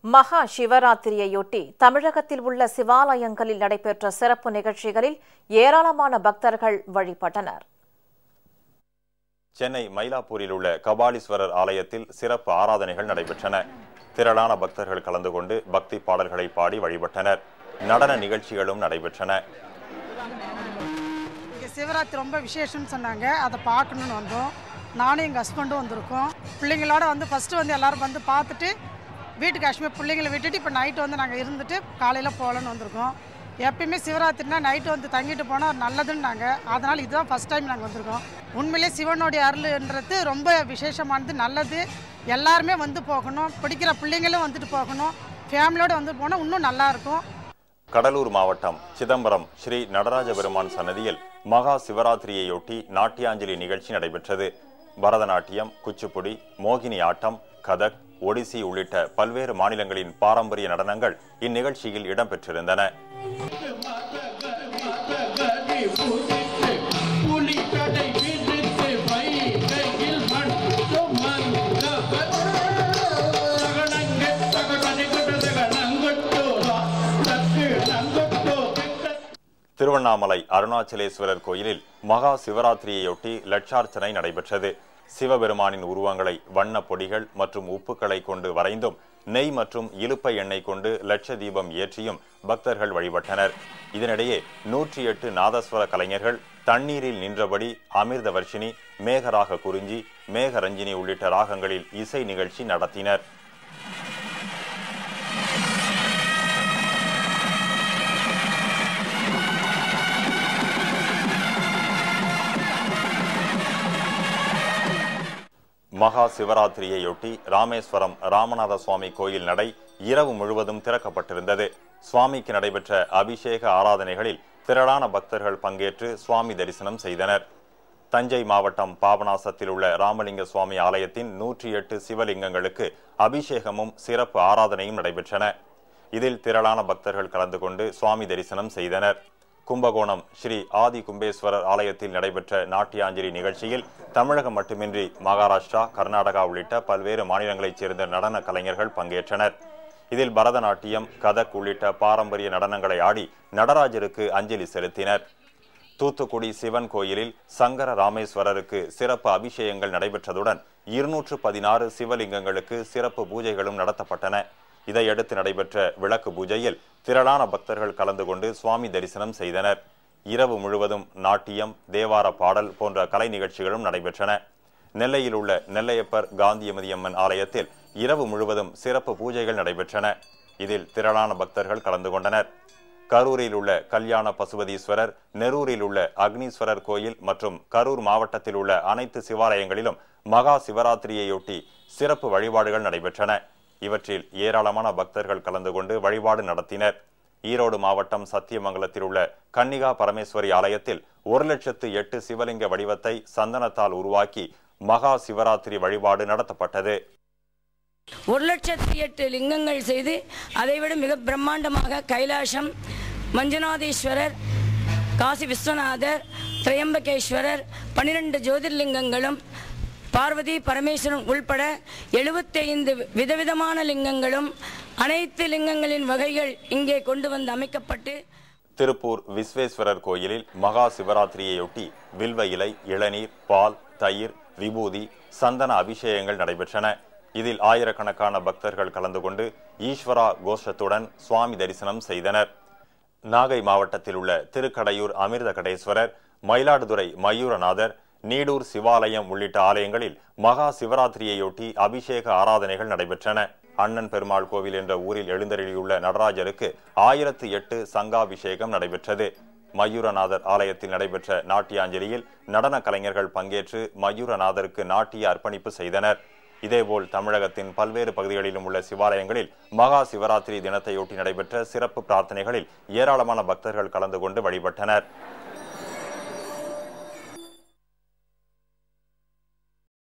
மகா சிவராத்திரியையொட்டி தமிழகத்தில் உள்ள சிவாலயங்களில் நடைபெற்ற சிறப்பு நிகழ்ச்சிகளில் ஏராளமான பக்தர்கள் வழிபட்டனர். சென்னை மயிலாப்பூரில் உள்ள கபாலீஸ்வரர் ஆலயத்தில் சிறப்பு ஆராதனைகள் நடைபெற்றன. திரளான பக்தர்கள் கலந்து கொண்டு பக்தி பாடல்களை பாடி வழிபட்டனர். நடன நிகழ்ச்சிகளும் நடைபெற்றன. சிவராத்திரி ரொம்ப விசேஷம்னு சொன்னாங்க, அதை பார்க்கணுன்னு வந்தோம். நானும் எங்கள் ஹஸ்பண்டும் வந்திருக்கோம். பிள்ளைங்களோட ஃபஸ்ட்டு எல்லாரும் பார்த்துட்டு வீட்டுக்கு காஷ்மீர் பிள்ளைங்களை விட்டுட்டு இப்போ நைட்டு நாங்கள் இருந்துட்டு காலையில் போகலன்னு வந்திருக்கோம். எப்பயுமே சிவராத்திரினா நைட்டு தங்கிட்டு போனால் நல்லதுன்னாங்க. அதனால் இதுதான் ஃபஸ்ட் டைம் நாங்கள் வந்திருக்கோம். உண்மையிலே சிவனுடைய அருள்ன்றது ரொம்ப விசேஷமானது, நல்லது. எல்லாருமே போகணும், பிடிக்கிற பிள்ளைங்களும் வந்துட்டு போகணும், ஃபேமிலியோடு போனால் இன்னும் நல்லாயிருக்கும். கடலூர் மாவட்டம் சிதம்பரம் ஸ்ரீ நடராஜ பெருமான் சன்னதியில் மகா சிவராத்திரியையொட்டி நாட்டியாஞ்சலி நிகழ்ச்சி நடைபெற்றது. பரதநாட்டியம், குச்சிப்புடி, மோகினி ஆட்டம், கதக், ஒடிசி உள்ளிட்ட பல்வேறு மாநிலங்களின் பாரம்பரிய நடனங்கள் இந்நிகழ்ச்சியில் இடம்பெற்றிருந்தன. திருவண்ணாமலை அருணாச்சலேஸ்வரர் கோயிலில் மகா சிவராத்திரியையொட்டி லட்சார்ச்சனை நடைபெற்றது. சிவபெருமானின் உருவங்களை வண்ண பொடிகள் மற்றும் உப்புக்களை கொண்டு வரைந்தும் நெய் மற்றும் இலுப்பை எண்ணெய் கொண்டு லட்ச தீபம் ஏற்றியும் பக்தர்கள் வழிபட்டனர். இதனிடையே 108 நாதஸ்வர கலைஞர்கள் தண்ணீரில் நின்றபடி அமிர்த வர்ஷினி, மேகராக குறிஞ்சி, மேகரஞ்சினி உள்ளிட்ட ராகங்களில் இசை நிகழ்ச்சி நடத்தினர். மகா சிவராத்திரியையொட்டி ராமேஸ்வரம் ராமநாத சுவாமி கோயில் நடை இரவு முழுவதும் திறக்கப்பட்டிருந்தது. சுவாமிக்கு நடைபெற்ற அபிஷேக ஆராதனைகளில் திரளான பக்தர்கள் பங்கேற்று சுவாமி தரிசனம் செய்தனர். தஞ்சை மாவட்டம் பாபநாசத்தில் உள்ள ராமலிங்க சுவாமி ஆலயத்தின் 108 சிவலிங்கங்களுக்கு அபிஷேகமும் சிறப்பு ஆராதனையும் நடைபெற்றன. இதில் திரளான பக்தர்கள் கலந்து கொண்டு சுவாமி தரிசனம் செய்தனர். கும்பகோணம் ஸ்ரீ ஆதி கும்பேஸ்வரர் ஆலயத்தில் நடைபெற்ற நாட்டியாஞ்சலி நிகழ்ச்சியில் தமிழகம் மட்டுமின்றி மகாராஷ்டிரா, கர்நாடகா உள்ளிட்ட பல்வேறு மாநிலங்களைச் சேர்ந்த நடன கலைஞர்கள் பங்கேற்றனர். இதில் பரதநாட்டியம், கதக் உள்ளிட்ட பாரம்பரிய நடனங்களை ஆடி நடராஜருக்கு அஞ்சலி செலுத்தினர். தூத்துக்குடி சிவன் கோயிலில் சங்கர ராமேஸ்வரருக்கு சிறப்பு அபிஷேகங்கள் நடைபெற்றதுடன் 216 சிவலிங்கங்களுக்கு சிறப்பு பூஜைகளும் நடத்தப்பட்டன. இதையடுத்து நடைபெற்ற விளக்கு பூஜையில் திரளான பக்தர்கள் கலந்து கொண்டு சுவாமி தரிசனம் செய்தனர். இரவு முழுவதும் நாட்டியம், தேவார பாடல் போன்ற கலை நிகழ்ச்சிகளும் நடைபெற்றன. நெல்லையில் உள்ள நெல்லையப்பர் காந்தியமதியம்மன் ஆலயத்தில் இரவு முழுவதும் சிறப்பு பூஜைகள் நடைபெற்றன. இதில் திரளான பக்தர்கள் கலந்து கொண்டனர். கரூரில் உள்ள கல்யாண பசுபதீஸ்வரர், நெரூரில் உள்ள அக்னீஸ்வரர் கோயில் மற்றும் கரூர் மாவட்டத்தில் உள்ள அனைத்து சிவாலயங்களிலும் மகா சிவராத்திரியையொட்டி சிறப்பு வழிபாடுகள் நடைபெற்றன. இவற்றில் ஏராளமான பக்தர்கள் கலந்து கொண்டு வழிபாடு நடத்தினர். ஈரோடு மாவட்டம் சத்தியமங்கலத்தில் உள்ள கன்னிகா பரமேஸ்வரி ஆலயத்தில் 1,08,000 சிவலிங்க வடிவத்தை சந்தனத்தால் உருவாக்கி மகா சிவராத்திரி வழிபாடு நடத்தப்பட்டது. 1,08,000 லிங்கங்கள் செய்து அதைவிட மிக பிரம்மாண்டமாக கைலாசம், மஞ்சுநாதீஸ்வரர், காசி விஸ்வநாதர், திரையம்பகேஸ்வரர், 12 ஜோதிர்லிங்கங்களும், பார்வதி பரமேஸ்வரன் உள்பட 75 விதவிதமான லிங்கங்களும், அனைத்து லிங்கங்களின் வகைகள் இங்கே கொண்டு வந்து அமைக்கப்பட்டு திருப்பூர் விஸ்வேஸ்வரர் கோயிலில் மகா சிவராத்திரியையொட்டி வில்வ இலை, இளநீர், பால், தயிர், விபூதி, சந்தன அபிஷேகங்கள் நடைபெற்றன. இதில் ஆயிரக்கணக்கான பக்தர்கள் கலந்து கொண்டு ஈஸ்வரா கோஷத்துடன் சுவாமி தரிசனம் செய்தனர். நாகை மாவட்டத்தில் உள்ள திருக்கடையூர் அமிர்த கடேஸ்வரர், மயிலாடுதுறை மயூரநாதர், நீடூர் சிவாலயம் உள்ளிட்ட ஆலயங்களில் மகா சிவராத்திரியையொட்டி அபிஷேக ஆராதனைகள் நடைபெற்றன. அண்ணன் பெருமாள் கோவில் என்ற ஊரில் எழுந்தருளியுள்ள நடராஜருக்கு 1008 சங்காபிஷேகம் நடைபெற்றது. மயூரநாதர் ஆலயத்தில் நடைபெற்ற நாட்டியாஞ்சலியில் நடன கலைஞர்கள் பங்கேற்று மயூரநாதருக்கு நாட்டிய அர்ப்பணிப்பு செய்தனர். இதேபோல் தமிழகத்தின் பல்வேறு பகுதிகளிலும் உள்ள சிவாலயங்களில் மகா சிவராத்திரி தினத்தையொட்டி நடைபெற்ற சிறப்பு பிரார்த்தனைகளில் ஏராளமான பக்தர்கள் கலந்து கொண்டு வழிபட்டனர்.